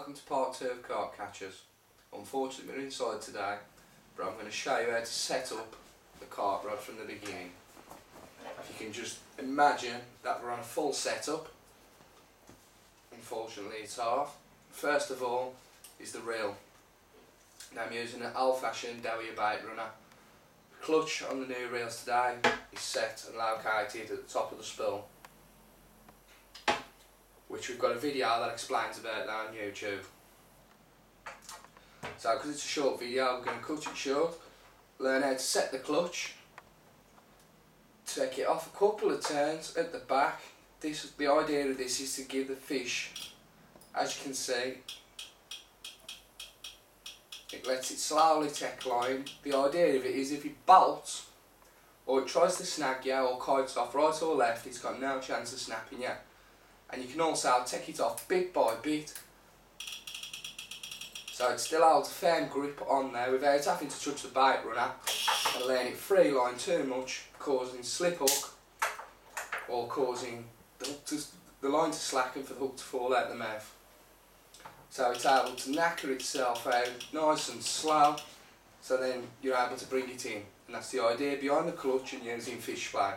welcome to part 2 of carp catchers. Unfortunately we're inside today, but I'm going to show you how to set up the carp rod from the beginning. If you can just imagine that we're on a full setup. Unfortunately it's half. First of all is the reel. Now I'm using an old-fashioned dowie bait runner. The clutch on the new reels today is set and located at the top of the spool, which we've got a video that explains about that on YouTube. So because it's a short video, we're going to cut it short, learn how to set the clutch, take it off a couple of turns at the back. The idea of this is to give the fish, as you can see, it lets it slowly take line. The idea of it is if it bolts, or it tries to snag you, or kites off right or left, it's got no chance of snapping you. And you can also take it off bit by bit, so it still holds a firm grip on there without having to touch the bait runner and letting it free line too much, causing slip hook or causing the line to slacken for the hook to fall out the mouth. So it's able to knacker itself out nice and slow, so then you're able to bring it in, and that's the idea behind the clutch and using fish play.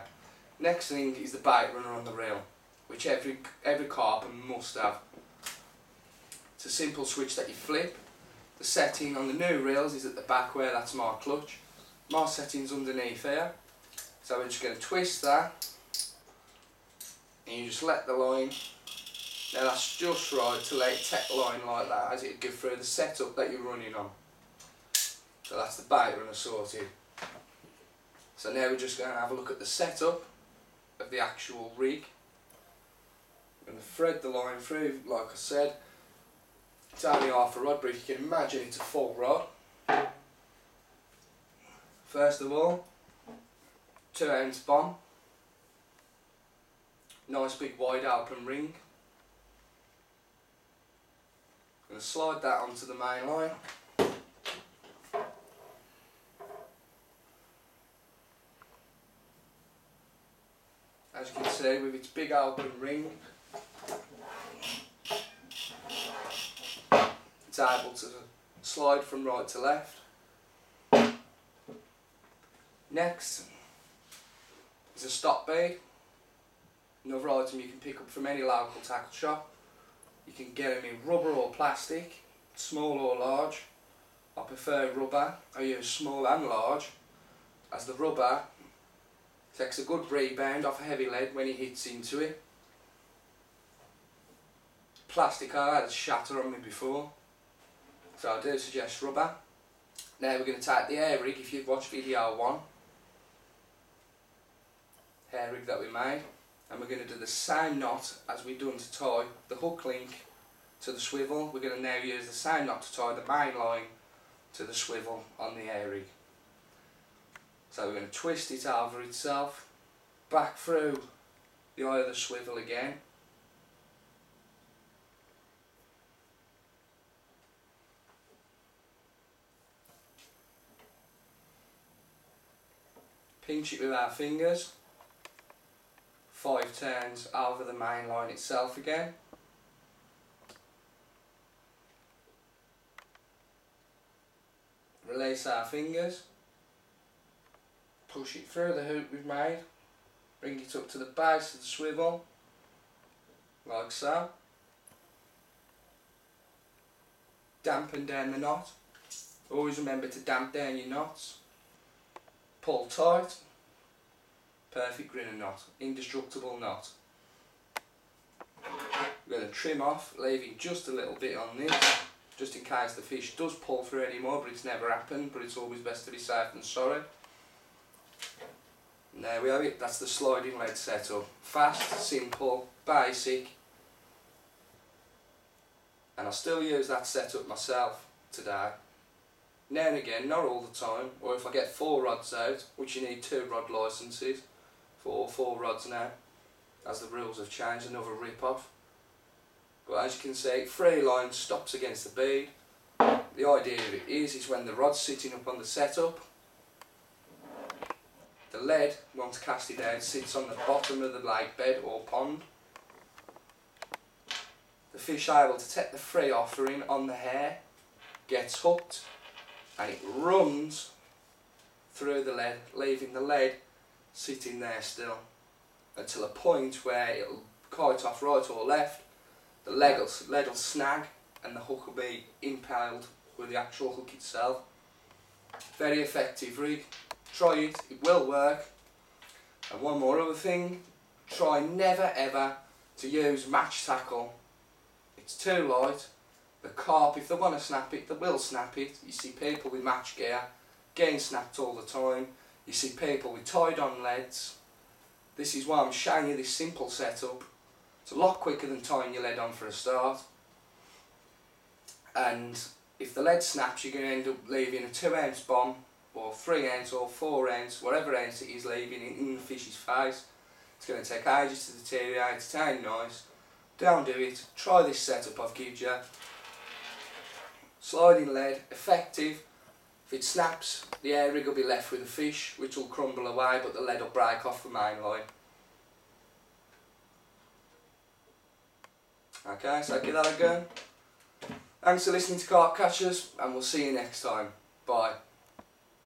Next thing is the bait runner on the reel, which every carper must have. It's a simple switch that you flip. The setting on the new reels is at the back where that's my clutch. My setting's underneath here. So we're just going to twist that, and you just let the line. Now that's just right to let it take line like that as it go through the setup that you're running on. So that's the bait runner sorted. So now we're just going to have a look at the setup of the actual rig. I'm going to thread the line through, like I said. It's only half a rod, but if you can imagine it's a full rod. First of all, 2-ounce bomb. Nice big wide open ring. I'm going to slide that onto the main line. As you can see, with its big open ring, it's able to slide from right to left. Next is a stop bead, another item you can pick up from any local tackle shop. You can get them in rubber or plastic, small or large. I prefer rubber. I use small and large, as the rubber takes a good rebound off a heavy lead when it hits into it. Plastic I had a shatter on me before, so I do suggest rubber. Now we're going to take the hair rig, if you've watched video 1, hair rig that we made, and we're going to do the same knot as we've done to tie the hook link to the swivel. We're going to now use the same knot to tie the main line to the swivel on the hair rig. So we're going to twist it over itself, back through the eye of the swivel again. Pinch it with our fingers, 5 turns over the main line itself again. Release our fingers, push it through the hoop we've made, bring it up to the base of the swivel, like so. Dampen down the knot. Always remember to damp down your knots. Pull tight. Perfect grinner knot, indestructible knot. We're going to trim off, leaving just a little bit on this, just in case the fish does pull through anymore, but it's never happened, but it's always best to be safe than sorry. And there we have it, that's the sliding lead setup. Fast, simple, basic, and I still use that setup myself today. Now and again, not all the time, or if I get 4 rods out, which you need 2 rod licenses for 4 rods now, as the rules have changed, another rip off. But as you can see, free line stops against the bead. The idea of it is when the rod's sitting up on the setup, the lead, once casted out, sits on the bottom of the lake bed or pond. the fish able to take the free offering on the hair, gets hooked, and it runs through the lead, leaving the lead sitting there still until a point where it'll kite off right or left, the lead will snag and the hook will be impaled with the actual hook itself. Very effective rig, try it, it will work. And one more other thing, try never ever to use match tackle. It's too light. The carp, if they want to snap it, they will snap it. You see people with match gear getting snapped all the time. You see people with tied on leads. This is why I'm showing you this simple setup. It's a lot quicker than tying your lead on for a start. And if the lead snaps, you're going to end up leaving a 2-ounce bomb, or 3-ounce or 4-ounce, whatever ounce it is, leaving in the fish's face. It's going to take ages to deteriorate, it ain't nice. Don't do it. Try this setup I've given you. Sliding lead, effective. If it snaps, the air rig will be left with the fish, which will crumble away, but the lead will break off the main line. Okay, so give that a go. Thanks for listening to Carp Catchers, and we'll see you next time. Bye.